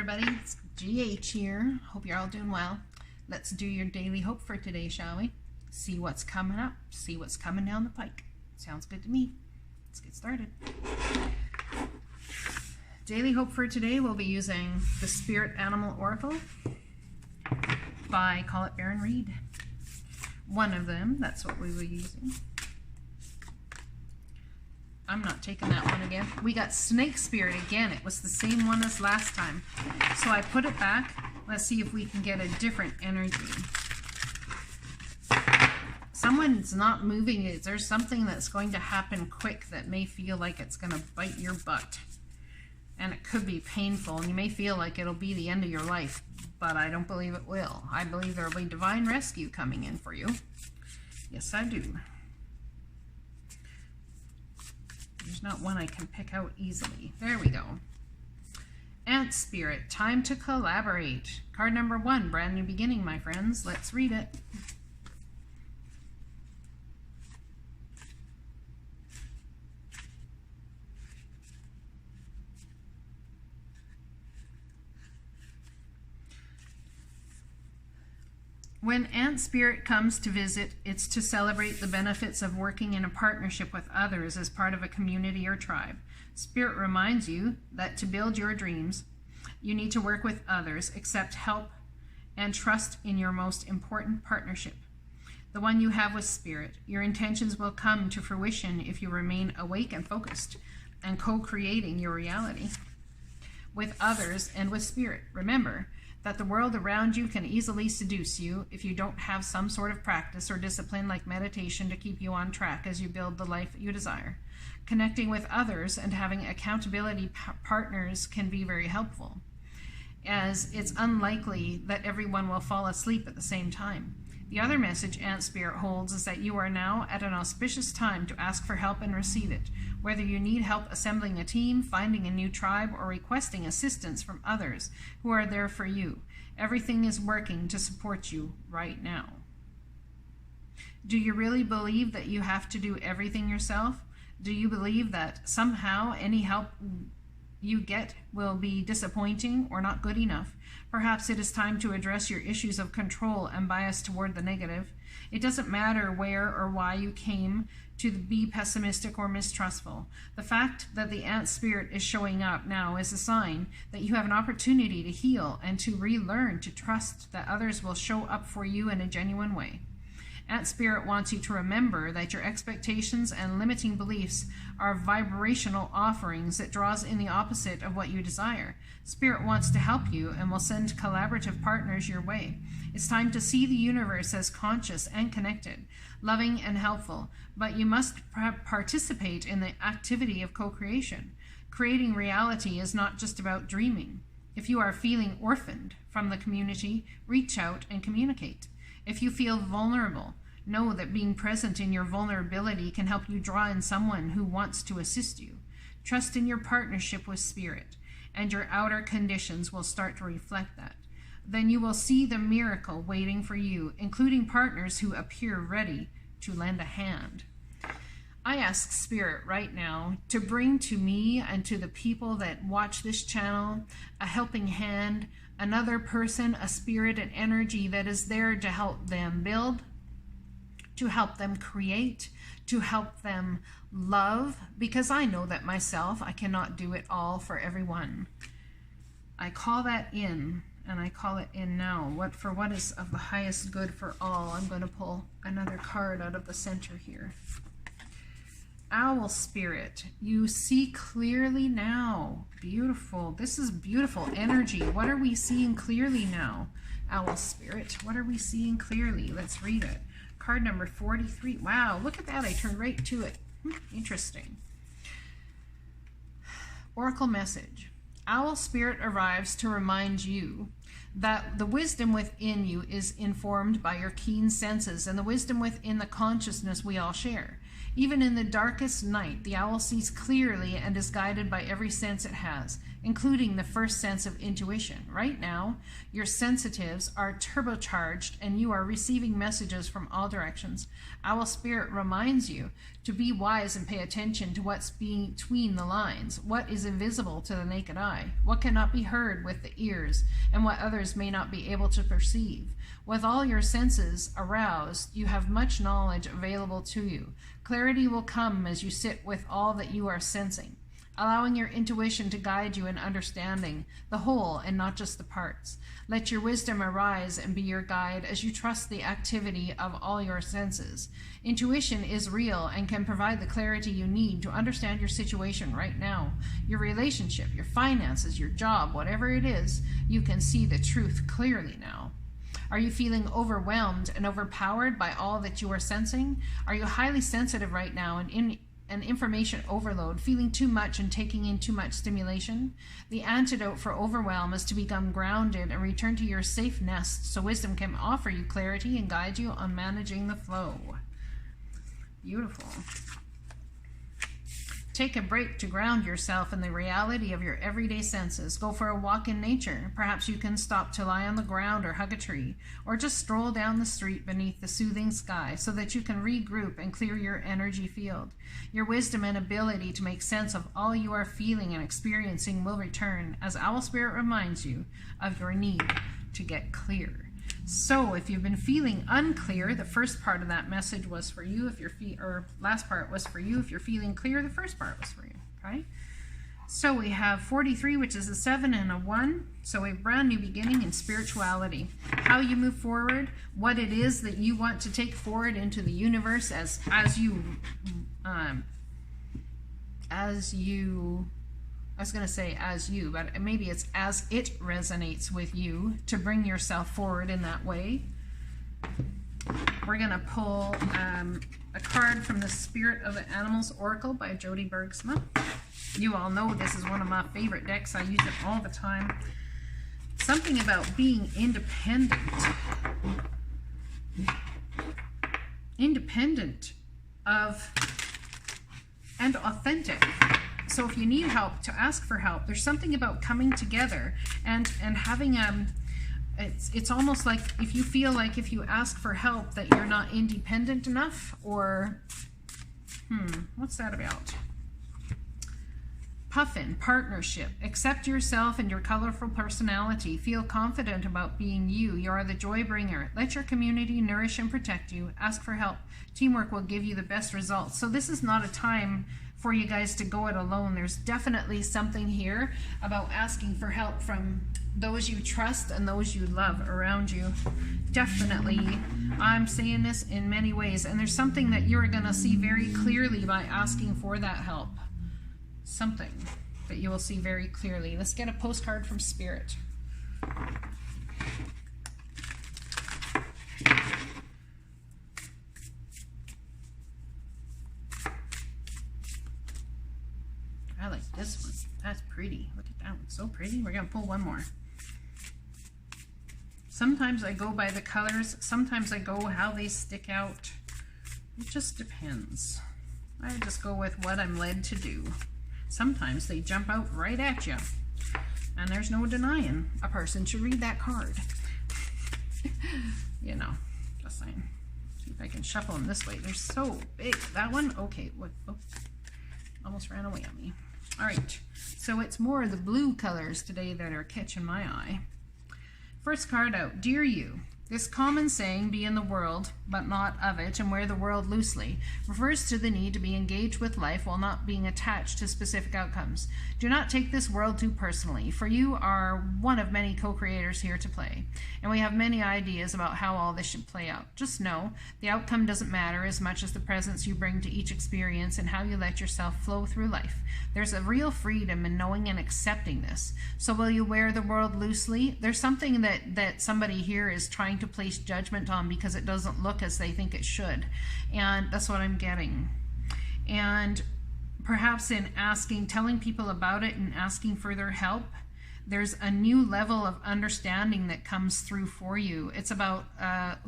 everybody, it's GH here. Hope you're all doing well. Let's do your daily hope for today, shall we? See what's coming up, see what's coming down the pike. Sounds good to me. Let's get started. Daily hope for today, we'll be using the Spirit Animal Oracle by Call It Baron Reed. One of them, that's what we were using. I'm not taking that one again. We got Snake Spirit again. It was the same one as last time. So I put it back. Let's see if we can get a different energy. Someone's not moving it. There's something that's going to happen quick that may feel like it's going to bite your butt. And it could be painful. And you may feel like it'll be the end of your life. But I don't believe it will. I believe there will be divine rescue coming in for you. Yes, I do. There's not one I can pick out easily. There we go. Ant Spirit, time to collaborate. Card number 1, brand new beginning, my friends. Let's read it. When Ant Spirit comes to visit, it's to celebrate the benefits of working in a partnership with others as part of a community or tribe. Spirit reminds you that to build your dreams, you need to work with others, accept help, and trust in your most important partnership, the one you have with Spirit. Your intentions will come to fruition if you remain awake and focused and co-creating your reality with others and with Spirit. Remember that the world around you can easily seduce you if you don't have some sort of practice or discipline like meditation to keep you on track as you build the life you desire. Connecting with others and having accountability partners can be very helpful, as it's unlikely that everyone will fall asleep at the same time. The other message Ant Spirit holds is that you are now at an auspicious time to ask for help and receive it. Whether you need help assembling a team, finding a new tribe, or requesting assistance from others who are there for you, everything is working to support you right now. Do you really believe that you have to do everything yourself? Do you believe that somehow any help you get will be disappointing or not good enough? Perhaps it is time to address your issues of control and bias toward the negative. It doesn't matter where or why you came to be pessimistic or mistrustful. The fact that the Ant Spirit is showing up now is a sign that you have an opportunity to heal and to relearn to trust that others will show up for you in a genuine way. Ant Spirit wants you to remember that your expectations and limiting beliefs are vibrational offerings that draws in the opposite of what you desire. Spirit wants to help you and will send collaborative partners your way. It's time to see the universe as conscious and connected, loving and helpful, but you must participate in the activity of co-creation. Creating reality is not just about dreaming. If you are feeling orphaned from the community, reach out and communicate. If you feel vulnerable, know that being present in your vulnerability can help you draw in someone who wants to assist you. Trust in your partnership with Spirit, and your outer conditions will start to reflect that. Then you will see the miracle waiting for you, including partners who appear ready to lend a hand. I ask Spirit right now to bring to me and to the people that watch this channel a helping hand, another person, a spirit, and energy that is there to help them build, to help them create, to help them love, because I know that myself, I cannot do it all for everyone. I call that in, and I call it in now. What is of the highest good for all? I'm going to pull another card out of the center here. Owl Spirit, you see clearly now. Beautiful. This is beautiful energy. What are we seeing clearly now? Owl Spirit, what are we seeing clearly? Let's read it. Card number 43. Wow, look at that. I turned right to it. Interesting. Oracle message. Owl Spirit arrives to remind you that the wisdom within you is informed by your keen senses and the wisdom within the consciousness we all share. Even in the darkest night, the owl sees clearly and is guided by every sense it has, including the first sense of intuition. Right now, your sensitives are turbocharged and you are receiving messages from all directions. Owl Spirit reminds you to be wise and pay attention to what's between the lines, what is invisible to the naked eye, what cannot be heard with the ears, and what others may not be able to perceive. With all your senses aroused, you have much knowledge available to you. Clarity will come as you sit with all that you are sensing, allowing your intuition to guide you in understanding the whole and not just the parts. Let your wisdom arise and be your guide as you trust the activity of all your senses. Intuition is real and can provide the clarity you need to understand your situation right now. Your relationship, your finances, your job, whatever it is, you can see the truth clearly now. Are you feeling overwhelmed and overpowered by all that you are sensing? Are you highly sensitive right now and in an information overload, feeling too much and taking in too much stimulation? The antidote for overwhelm is to become grounded and return to your safe nest so wisdom can offer you clarity and guide you on managing the flow. Beautiful. Take a break to ground yourself in the reality of your everyday senses. Go for a walk in nature. Perhaps you can stop to lie on the ground or hug a tree, or just stroll down the street beneath the soothing sky so that you can regroup and clear your energy field. Your wisdom and ability to make sense of all you are feeling and experiencing will return as Owl Spirit reminds you of your need to get clear. So if you've been feeling unclear, the first part of that message was for you. If your last part was for you. If you're feeling clear, the first part was for you. Okay. So we have 43, which is a 7 and a 1. So a brand new beginning in spirituality. How you move forward, what it is that you want to take forward into the universe as you I was going to say as you, but maybe it's as it resonates with you to bring yourself forward in that way. We're going to pull a card from the Spirit of the Animals Oracle by Jody Bergsma. You all know this is one of my favorite decks. I use it all the time. Something about being independent. Independent of and authentic. So if you need help, to ask for help. There's something about coming together and having it's almost like if you feel like if you ask for help that you're not independent enough, or what's that about? Puffin, partnership. Accept yourself and your colorful personality. Feel confident about being you. You are the joy bringer. Let your community nourish and protect you. Ask for help. Teamwork will give you the best results. So this is not a time for you guys to go it alone. There's definitely something here about asking for help from those you trust and those you love around you. Definitely, I'm saying this in many ways, and there's something that you're going to see very clearly by asking for that help. Something that you will see very clearly. Let's get a postcard from Spirit. I like this one. That's pretty. Look at that one. So pretty. We're going to pull one more. Sometimes I go by the colors. Sometimes I go how they stick out. It just depends. I just go with what I'm led to do. Sometimes they jump out right at you. And there's no denying a person should read that card. You know, just saying. See if I can shuffle them this way. They're so big. That one? Okay. What? Oh, almost ran away on me. All right, so it's more the blue colors today that are catching my eye. First card out, Dear You. This common saying, be in the world, but not of it, and wear the world loosely, refers to the need to be engaged with life while not being attached to specific outcomes. Do not take this world too personally, for you are one of many co-creators here to play, and we have many ideas about how all this should play out. Just know, the outcome doesn't matter as much as the presence you bring to each experience and how you let yourself flow through life. There's a real freedom in knowing and accepting this. So will you wear the world loosely? There's something that somebody here is trying to place judgment on because it doesn't look as they think it should, and that's what I'm getting. And perhaps in telling people about it and asking for their help, there's a new level of understanding that comes through for you. It's about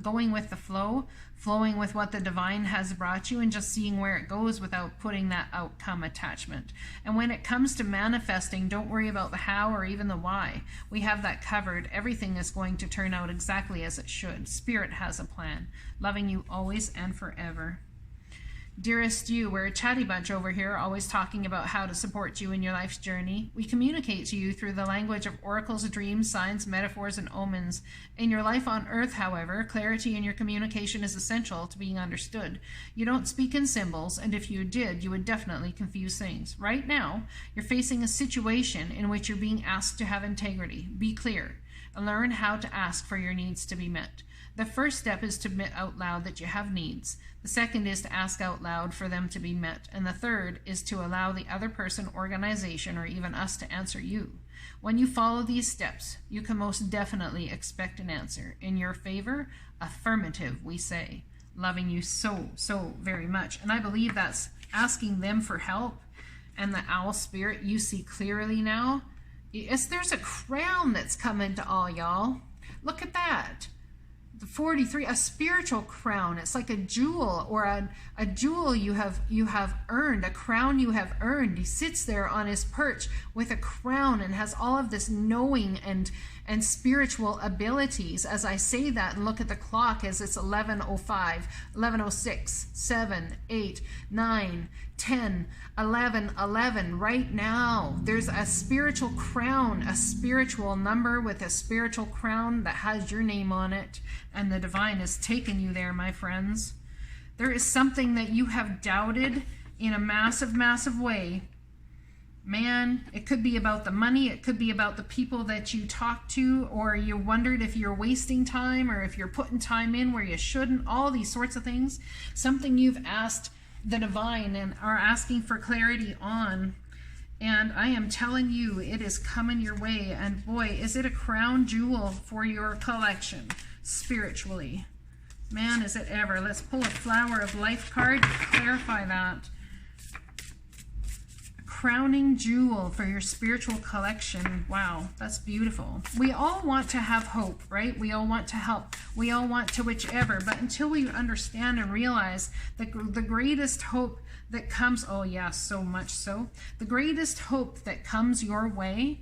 going with the flow, flowing with what the divine has brought you, and just seeing where it goes without putting that outcome attachment. And when it comes to manifesting, don't worry about the how or even the why. We have that covered. Everything is going to turn out exactly as it should. Spirit has a plan. Loving you always and forever. Dearest you, we're a chatty bunch over here, always talking about how to support you in your life's journey. We communicate to you through the language of oracles, dreams, signs, metaphors, and omens. In your life on earth, however, clarity in your communication is essential to being understood. You don't speak in symbols, and if you did, you would definitely confuse things. Right now, you're facing a situation in which you're being asked to have integrity. Be clear. Learn how to ask for your needs to be met. The first step is to admit out loud that you have needs. The second is to ask out loud for them to be met. And the third is to allow the other person, organization, or even us to answer you. When you follow these steps, you can most definitely expect an answer. In your favor, affirmative, we say. Loving you so, so very much. And I believe that's asking them for help. And the owl spirit, you see clearly now. Yes, there's a crown that's coming to all y'all. Look at that. The 43, a spiritual crown. It's like a jewel, or a jewel you have earned, a crown you have earned. He sits there on his perch with a crown and has all of this knowing and spiritual abilities. As I say that and look at the clock, as it's 11:05, 11:06, 7, 8, 9, 10, 11, 11. Right now, there's a spiritual crown, a spiritual number with a spiritual crown that has your name on it, and the divine has taken you there, my friends. There is something that you have doubted in a massive, massive way. Man, it could be about the money, it could be about the people that you talk to, or you wondered if you're wasting time or if you're putting time in where you shouldn't, all these sorts of things. Something you've asked the divine and are asking for clarity on. And I am telling you, it is coming your way. And boy, is it a crown jewel for your collection spiritually. Man, is it ever. Let's pull a Flower of Life card to clarify that. Crowning jewel for your spiritual collection. Wow, that's beautiful. We all want to have hope, right? We all want to help. We all want to whichever, but until we understand and realize that the greatest hope that comes, oh yeah, so much so, the greatest hope that comes your way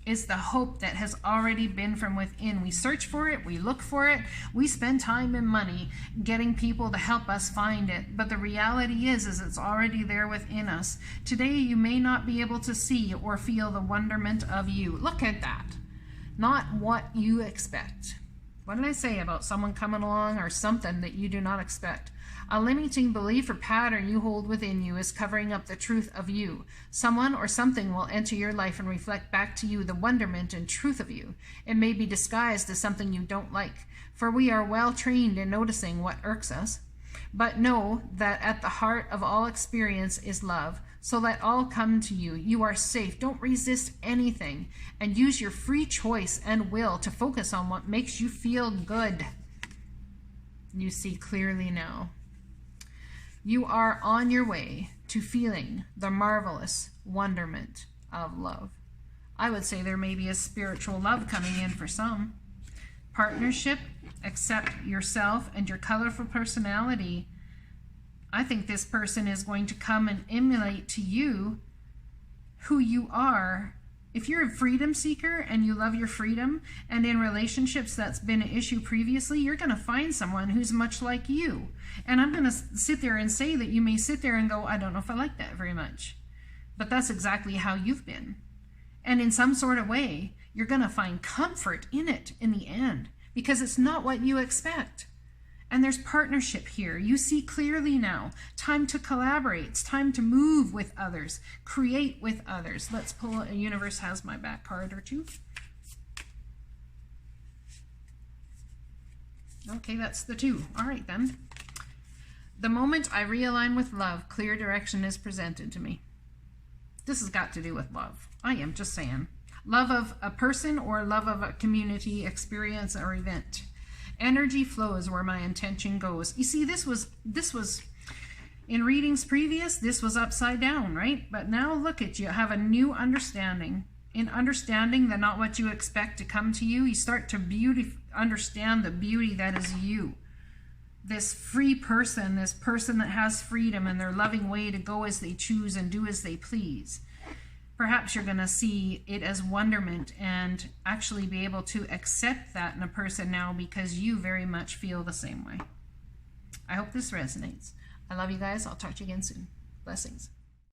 is the hope that has already been from within. We search for it, we look for it, we spend time and money getting people to help us find it. But the reality is it's already there within us. Today you may not be able to see or feel the wonderment of you. Look at that. Not what you expect. What did I say about someone coming along or something that you do not expect? A limiting belief or pattern you hold within you is covering up the truth of you. Someone or something will enter your life and reflect back to you the wonderment and truth of you. It may be disguised as something you don't like, for we are well trained in noticing what irks us. But know that at the heart of all experience is love. So let all come to you. You are safe. Don't resist anything. And use your free choice and will to focus on what makes you feel good. You see clearly now. You are on your way to feeling the marvelous wonderment of love. I would say there may be a spiritual love coming in for some. Partnership, accept yourself and your colorful personality. I think this person is going to come and emulate to you who you are. If you're a freedom seeker and you love your freedom, and in relationships that's been an issue previously, you're going to find someone who's much like you. And I'm going to sit there and say that you may sit there and go, I don't know if I like that very much. But that's exactly how you've been. And in some sort of way, you're going to find comfort in it in the end, because it's not what you expect. And there's partnership here. You see clearly now. Time to collaborate. It's time to move with others. Create with others. Let's pull a Universe Has My Back card or two. Okay, that's the two. All right, then. The moment I realign with love, clear direction is presented to me. This has got to do with love. I am just saying. Love of a person or love of a community, experience, or event. Energy flows where my intention goes. You see, this was in readings previous, this was upside down, right? But now look at you, have a new understanding. in understanding that not what you expect to come to you, you start to understand the beauty that is you. This free person, this person that has freedom and their loving way to go as they choose and do as they please. Perhaps you're going to see it as wonderment and actually be able to accept that in a person now because you very much feel the same way. I hope this resonates. I love you guys. I'll talk to you again soon. Blessings.